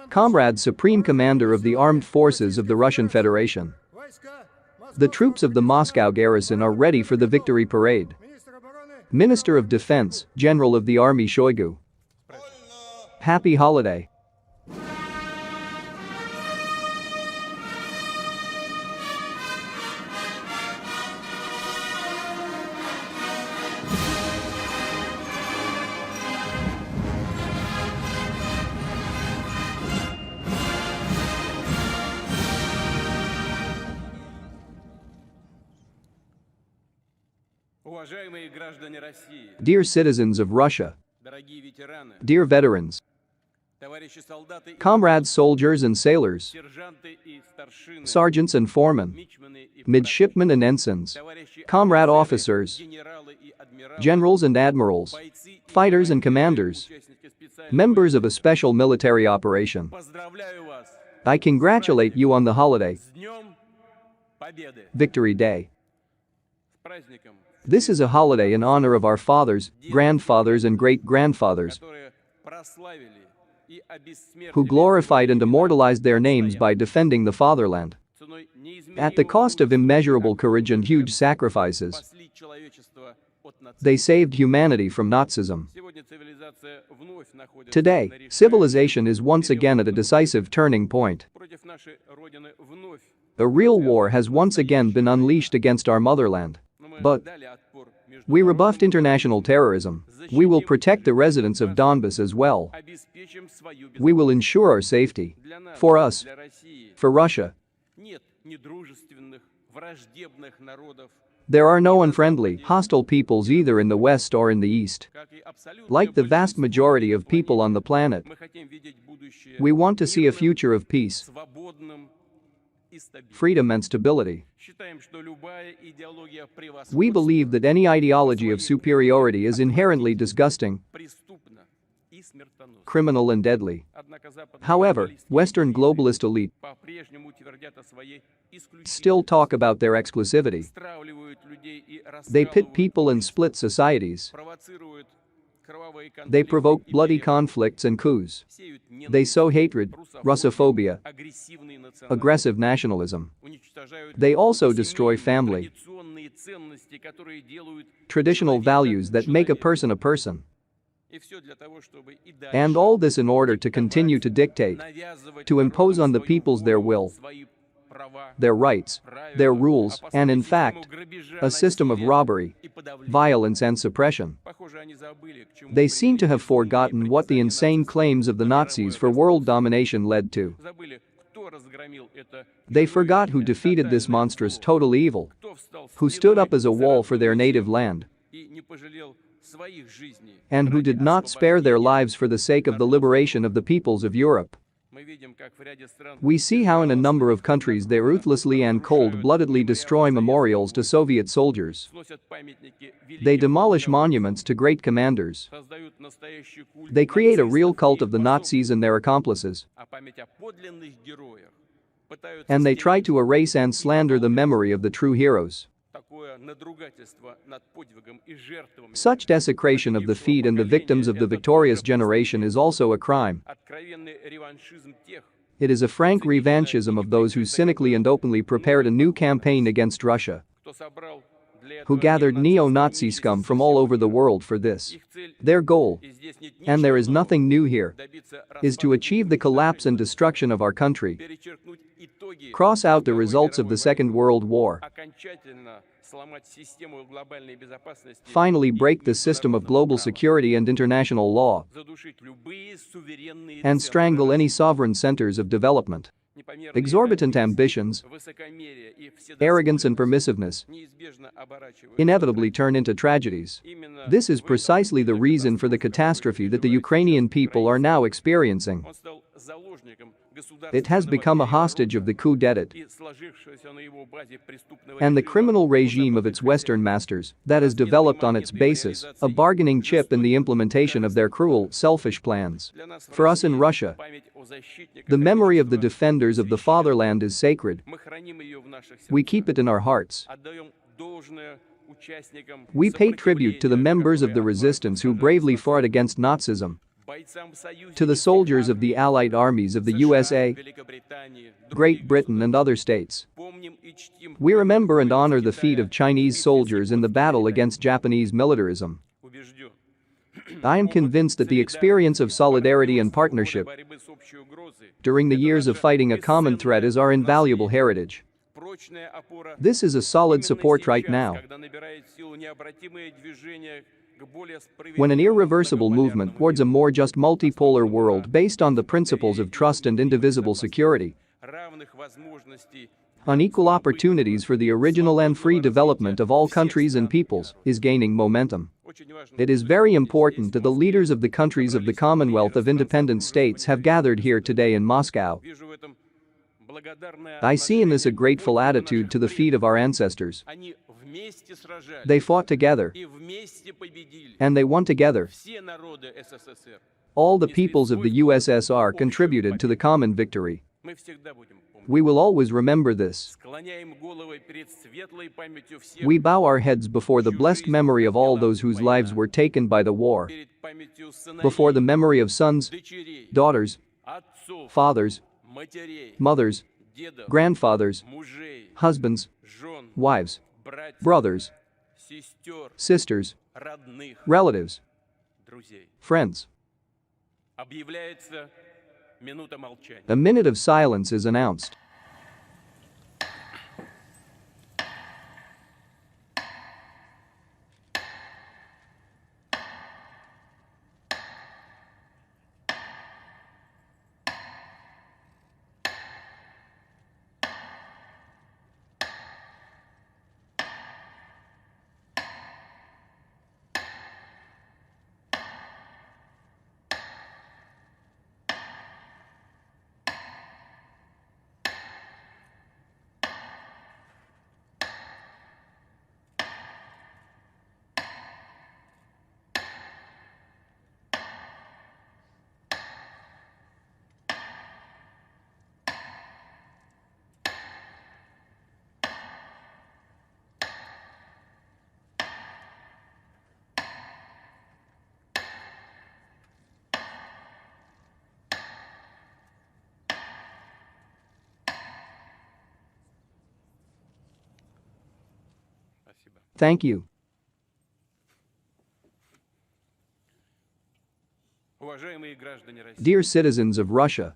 Comrade Supreme Commander of the Armed Forces of the Russian Federation. The troops of the Moscow garrison are ready for the victory parade. Minister of Defense, General of the Army Shoigu. Happy holiday. Dear citizens of Russia, dear veterans, comrades soldiers and sailors, sergeants and foremen, midshipmen and ensigns, comrade officers, generals and admirals, fighters and commanders, members of a special military operation. I congratulate you on the holiday, Victory Day. This is a holiday in honor of our fathers, grandfathers and great-grandfathers who glorified and immortalized their names by defending the fatherland. At the cost of immeasurable courage and huge sacrifices, they saved humanity from Nazism. Today, civilization is once again at a decisive turning point. A real war has once again been unleashed against our motherland. But we rebuffed international terrorism. We will protect the residents of Donbas as well. We will ensure our safety. For us, for Russia, there are no unfriendly, hostile peoples either in the West or in the East. Like the vast majority of people on the planet, we want to see a future of peace, freedom and stability. We believe that any ideology of superiority is inherently disgusting, criminal and deadly. However, Western globalist elite still talk about their exclusivity. They pit people and split societies. They provoke bloody conflicts and coups. They sow hatred, Russophobia, aggressive nationalism. They also destroy family, traditional values that make a person a person. And all this in order to continue to dictate, to impose on the peoples their will, their rights, their rules, and in fact, a system of robbery, violence and suppression. They seem to have forgotten what the insane claims of the Nazis for world domination led to. They forgot who defeated this monstrous total evil, who stood up as a wall for their native land, and who did not spare their lives for the sake of the liberation of the peoples of Europe. We see how in a number of countries they ruthlessly and cold-bloodedly destroy memorials to Soviet soldiers. They demolish monuments to great commanders. They create a real cult of the Nazis and their accomplices. And they try to erase and slander the memory of the true heroes. Such desecration of the feet and the victims of the victorious generation is also a crime. It is a frank revanchism of those who cynically and openly prepared a new campaign against Russia, who gathered neo-Nazi scum from all over the world for this. Their goal, and there is nothing new here, is to achieve the collapse and destruction of our country, cross out the results of the Second World War, finally break the system of global security and international law, and strangle any sovereign centers of development. Exorbitant ambitions, arrogance and permissiveness inevitably turn into tragedies. This is precisely the reason for the catastrophe that the Ukrainian people are now experiencing. It has become a hostage of the coup d'etat and the criminal regime of its Western masters that has developed on its basis a bargaining chip in the implementation of their cruel, selfish plans. For us in Russia, the memory of the defenders of the fatherland is sacred. We keep it in our hearts. We pay tribute to the members of the resistance who bravely fought against Nazism, To the soldiers of the Allied armies of the USA, Great Britain and other states, we remember and honor the feat of Chinese soldiers in the battle against Japanese militarism. I am convinced that the experience of solidarity and partnership during the years of fighting a common threat is our invaluable heritage. This is a solid support right now, when an irreversible movement towards a more just multipolar world based on the principles of trust and indivisible security, on equal opportunities for the original and free development of all countries and peoples, is gaining momentum. It is very important that the leaders of the countries of the Commonwealth of Independent States have gathered here today in Moscow. I see in this a grateful attitude to the feat of our ancestors. They fought together, and they won together. All the peoples of the USSR contributed to the common victory. We will always remember this. We bow our heads before the blessed memory of all those whose lives were taken by the war, before the memory of sons, daughters, fathers, mothers, grandfathers, husbands, wives, brothers, sisters, relatives, friends. A minute of silence is announced. Thank you. Dear citizens of Russia,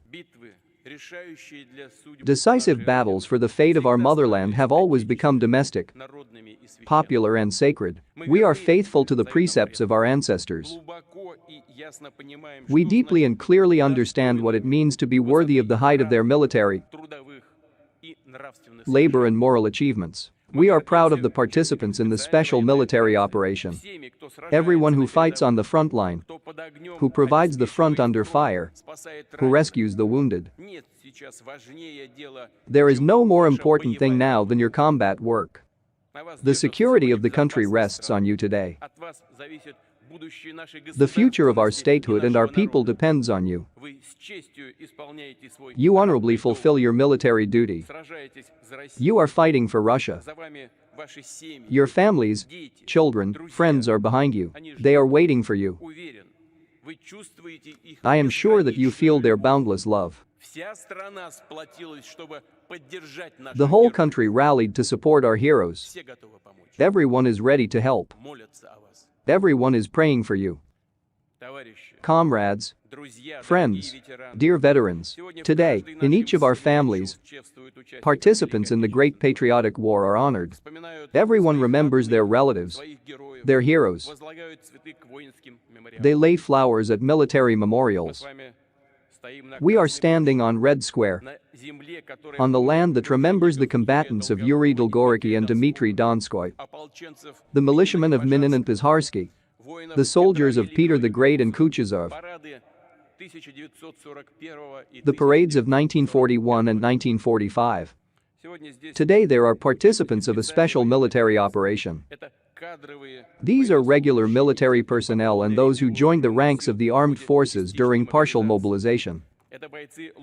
decisive battles for the fate of our motherland have always become domestic, popular and sacred. We are faithful to the precepts of our ancestors. We deeply and clearly understand what it means to be worthy of the height of their military, labor and moral achievements. We are proud of the participants in the special military operation. Everyone who fights on the front line, who provides the front under fire, who rescues the wounded. There is no more important thing now than your combat work. The security of the country rests on you today. The future of our statehood and our people depends on you. You honorably fulfill your military duty. You are fighting for Russia. Your families, children, friends are behind you. They are waiting for you. I am sure that you feel their boundless love. The whole country rallied to support our heroes. Everyone is ready to help. Everyone is praying for you. Comrades, friends, dear veterans, today, in each of our families, participants in the Great Patriotic War are honored. Everyone remembers their relatives, their heroes. They lay flowers at military memorials. We are standing on Red Square, on the land that remembers the combatants of Yuri Dolgoruki and Dmitry Donskoy, the militiamen of Minin and Pizharsky, the soldiers of Peter the Great and Kuchazov, the parades of 1941 and 1945. Today there are participants of a special military operation. These are regular military personnel and those who joined the ranks of the armed forces during partial mobilization.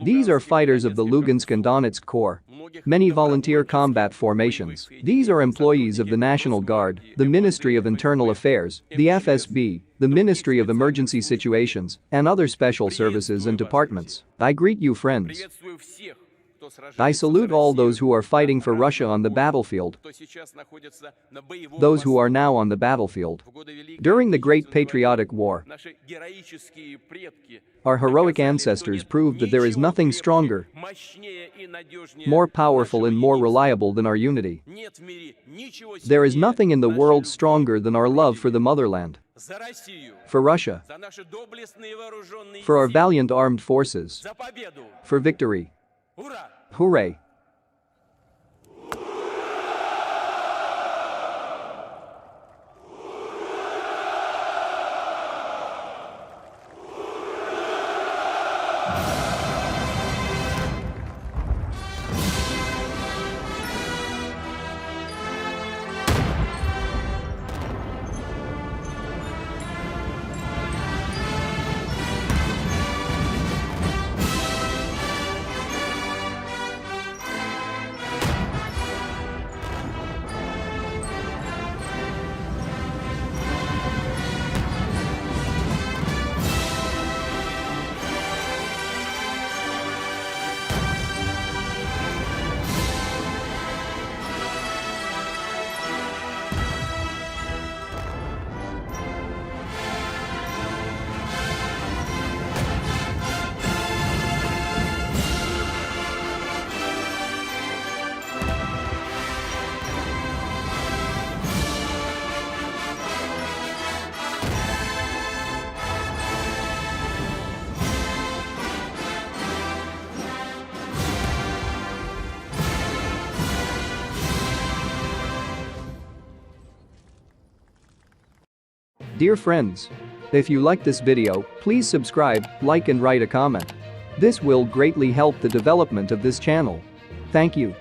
These are fighters of the Lugansk and Donetsk Corps, Many volunteer combat formations. These are employees of the National Guard, the Ministry of Internal Affairs, the FSB, the Ministry of Emergency Situations, and other special services and departments. I greet you, friends. I salute all those who are fighting for Russia on the battlefield, those who are now on the battlefield. During the Great Patriotic War, our heroic ancestors proved that there is nothing stronger, more powerful and more reliable than our unity. There is nothing in the world stronger than our love for the motherland, for Russia, for our valiant armed forces, for victory. Hooray! Dear friends, if you like this video, please subscribe, like and write a comment. This will greatly help the development of this channel. Thank you.